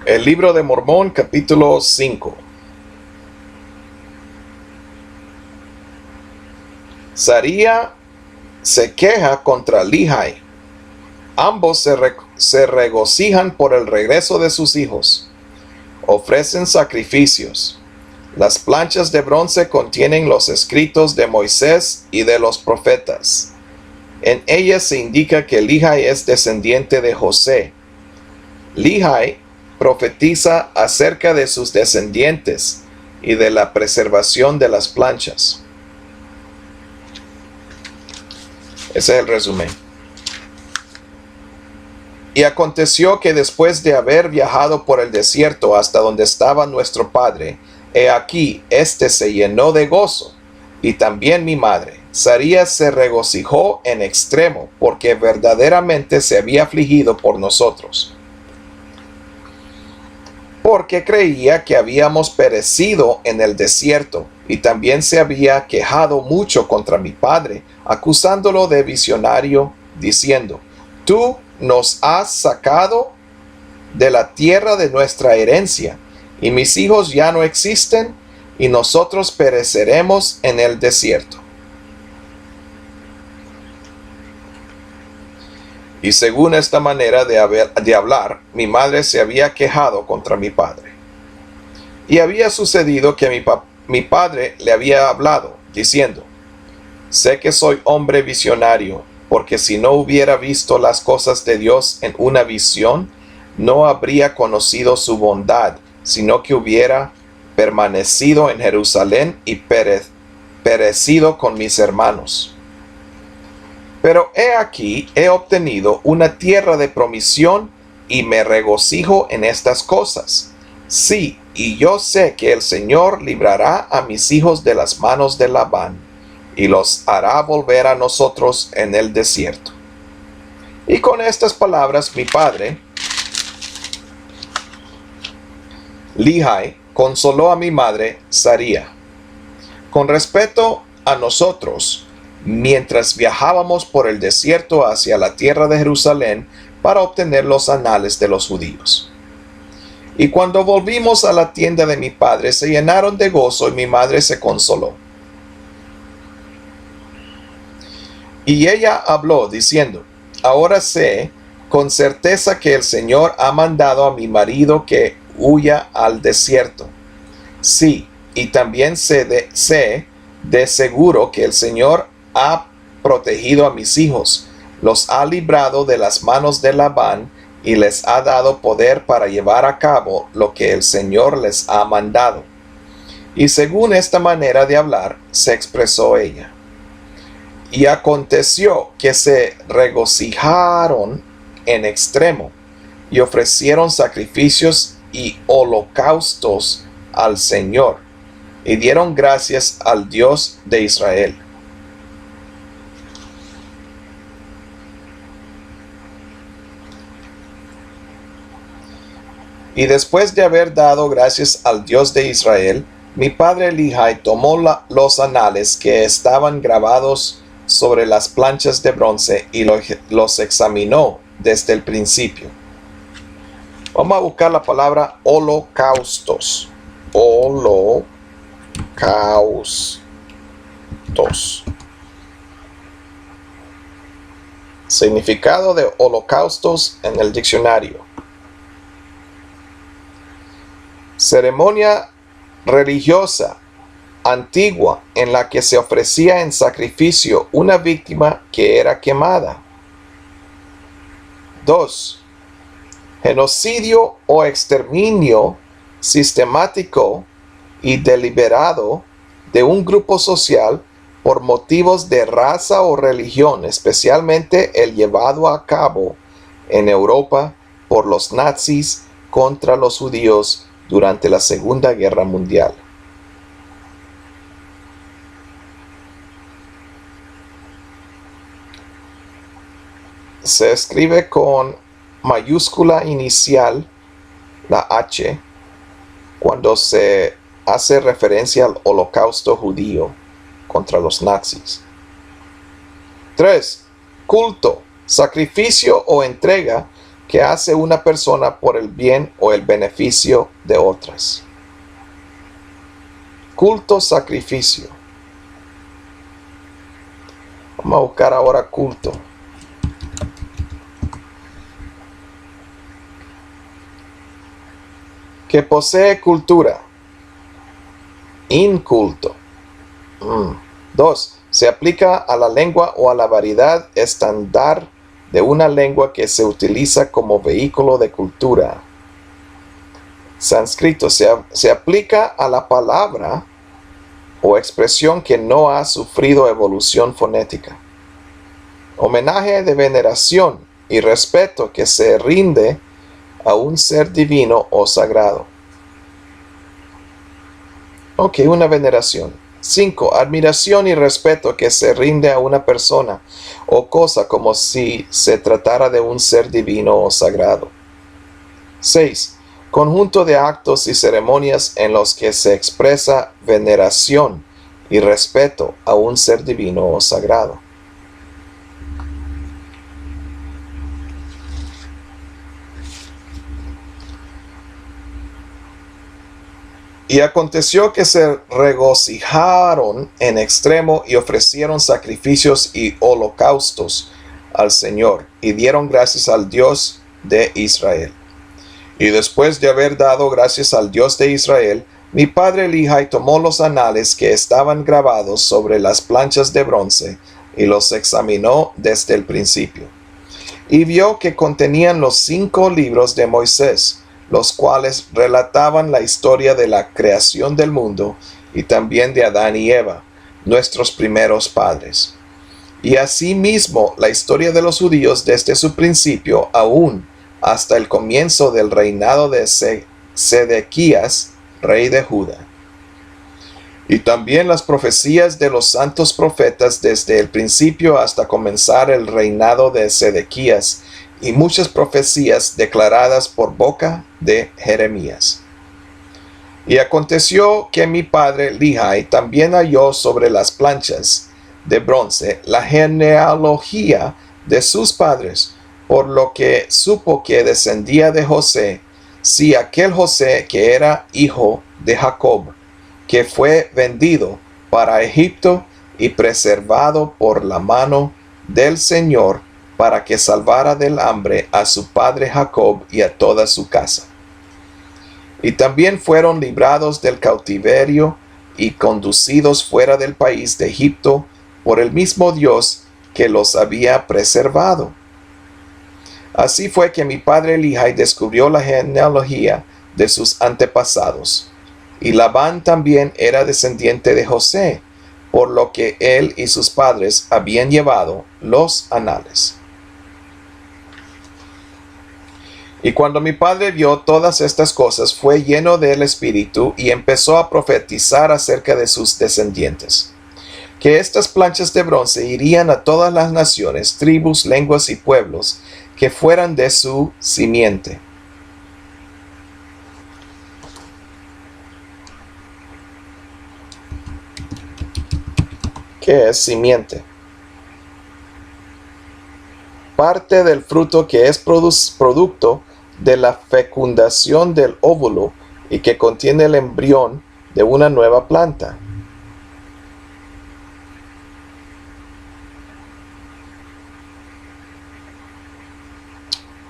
El libro de Mormón, capítulo 5. Saría se queja contra Lehi. Ambos se regocijan por el regreso de sus hijos. Ofrecen sacrificios. Las planchas de bronce contienen los escritos de Moisés y de los profetas. En ellas se indica que Lehi es descendiente de José. Lehi profetiza acerca de sus descendientes y de la preservación de las planchas. Ese es el resumen. Y aconteció que después de haber viajado por el desierto hasta donde estaba nuestro padre, he aquí, éste se llenó de gozo, y también mi madre. Saría se regocijó en extremo, porque verdaderamente se había afligido por nosotros, porque creía que habíamos perecido en el desierto, y también se había quejado mucho contra mi padre, acusándolo de visionario, diciendo: Tú nos has sacado de la tierra de nuestra herencia, y mis hijos ya no existen, y nosotros pereceremos en el desierto. Y según esta manera de hablar, mi madre se había quejado contra mi padre. Y había sucedido que mi padre le había hablado, diciendo: Sé que soy hombre visionario, porque si no hubiera visto las cosas de Dios en una visión, no habría conocido su bondad, sino que hubiera permanecido en Jerusalén y perecido con mis hermanos. Pero he aquí, he obtenido una tierra de promisión y me regocijo en estas cosas. Sí, y yo sé que el Señor librará a mis hijos de las manos de Labán, y los hará volver a nosotros en el desierto. Y con estas palabras mi padre, Lehi, consoló a mi madre, Saría. Con respecto a nosotros, mientras viajábamos por el desierto hacia la tierra de Jerusalén para obtener los anales de los judíos. Y cuando volvimos a la tienda de mi padre, se llenaron de gozo y mi madre se consoló. Y ella habló diciendo: Ahora sé con certeza que el Señor ha mandado a mi marido que huya al desierto. Sí, y también sé de seguro que el Señor ha protegido a mis hijos, los ha librado de las manos de Labán y les ha dado poder para llevar a cabo lo que el Señor les ha mandado. Y según esta manera de hablar, se expresó ella. Y aconteció que se regocijaron en extremo y ofrecieron sacrificios y holocaustos al Señor y dieron gracias al Dios de Israel. Y después de haber dado gracias al Dios de Israel, mi padre Lehi tomó los anales que estaban grabados sobre las planchas de bronce y los examinó desde el principio. Vamos a buscar la palabra holocaustos. Holocaustos. Significado de holocaustos en el diccionario: ceremonia religiosa antigua en la que se ofrecía en sacrificio una víctima que era quemada. 2. Genocidio o exterminio sistemático y deliberado de un grupo social por motivos de raza o religión, especialmente el llevado a cabo en Europa por los nazis contra los judíos durante la Segunda Guerra Mundial. Se escribe con mayúscula inicial, la H, cuando se hace referencia al holocausto judío contra los nazis. 3. Culto, sacrificio o entrega que hace una persona por el bien o el beneficio de otras. Culto, sacrificio. Vamos a buscar ahora culto. Que posee cultura. Inculto. 2. Se aplica a la lengua o a la variedad estándar de una lengua que se utiliza como vehículo de cultura. Sánscrito. Se aplica a la palabra o expresión que no ha sufrido evolución fonética. Homenaje de veneración y respeto que se rinde a un ser divino o sagrado. Ok, una veneración. 5. Admiración y respeto que se rinde a una persona o cosa como si se tratara de un ser divino o sagrado. 6. Conjunto de actos y ceremonias en los que se expresa veneración y respeto a un ser divino o sagrado. Y aconteció que se regocijaron en extremo y ofrecieron sacrificios y holocaustos al Señor y dieron gracias al Dios de Israel. Y después de haber dado gracias al Dios de Israel, mi padre Lehi tomó los anales que estaban grabados sobre las planchas de bronce y los examinó desde el principio. Y vio que contenían los 5 libros de Moisés, los cuales relataban la historia de la creación del mundo y también de Adán y Eva, nuestros primeros padres. Y asimismo la historia de los judíos desde su principio aún hasta el comienzo del reinado de Sedequías, rey de Judá. Y también las profecías de los santos profetas desde el principio hasta comenzar el reinado de Sedequías, y muchas profecías declaradas por boca de Jeremías. Y aconteció que mi padre Lehi también halló sobre las planchas de bronce la genealogía de sus padres, por lo que supo que descendía de José, si aquel José que era hijo de Jacob, que fue vendido para Egipto y preservado por la mano del Señor para que salvara del hambre a su padre Jacob y a toda su casa. Y también fueron librados del cautiverio y conducidos fuera del país de Egipto por el mismo Dios que los había preservado. Así fue que mi padre Lehi descubrió la genealogía de sus antepasados. Y Labán también era descendiente de José, por lo que él y sus padres habían llevado los anales. Y cuando mi padre vio todas estas cosas, fue lleno del Espíritu y empezó a profetizar acerca de sus descendientes, que estas planchas de bronce irían a todas las naciones, tribus, lenguas y pueblos, que fueran de su simiente. ¿Qué es simiente? Parte del fruto que es producto de la fecundación del óvulo y que contiene el embrión de una nueva planta.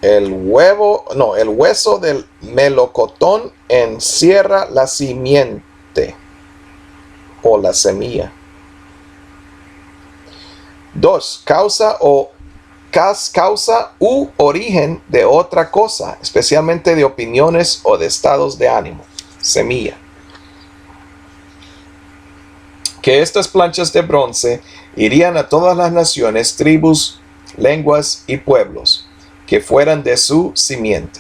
El hueso del melocotón encierra la simiente o la semilla. 2. Causa u origen de otra cosa, especialmente de opiniones o de estados de ánimo. Semilla. Que estas planchas de bronce irían a todas las naciones, tribus, lenguas y pueblos, que fueran de su simiente,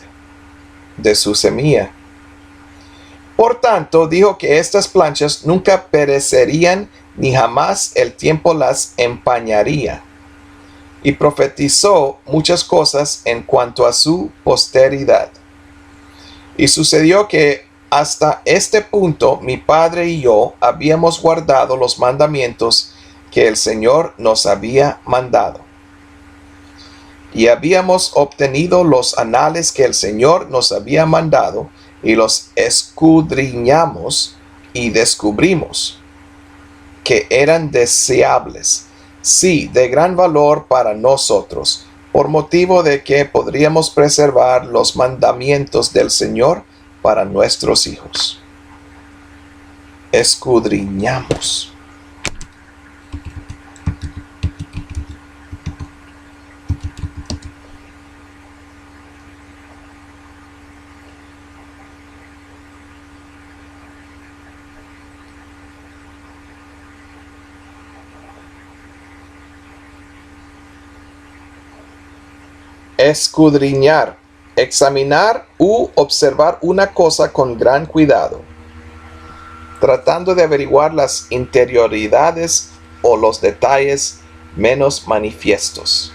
de su semilla. Por tanto, dijo que estas planchas nunca perecerían ni jamás el tiempo las empañaría. Y profetizó muchas cosas en cuanto a su posteridad. Y sucedió que hasta este punto mi padre y yo habíamos guardado los mandamientos que el Señor nos había mandado. y habíamos obtenido los anales que el Señor nos había mandado, y los escudriñamos y descubrimos que eran deseables, sí, de gran valor para nosotros, por motivo de que podríamos preservar los mandamientos del Señor para nuestros hijos. Escudriñamos. Escudriñar, examinar u observar una cosa con gran cuidado, tratando de averiguar las interioridades o los detalles menos manifiestos.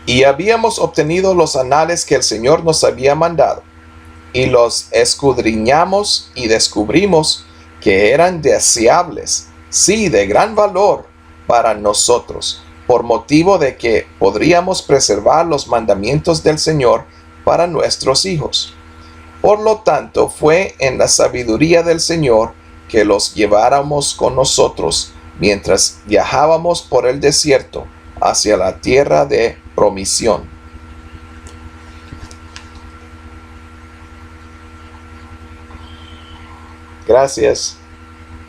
Y habíamos obtenido los anales que el Señor nos había mandado, y los escudriñamos y descubrimos que eran deseables, sí, de gran valor para nosotros, por motivo de que podríamos preservar los mandamientos del Señor para nuestros hijos. Por lo tanto, fue en la sabiduría del Señor que los lleváramos con nosotros mientras viajábamos por el desierto hacia la tierra de promisión. Gracias.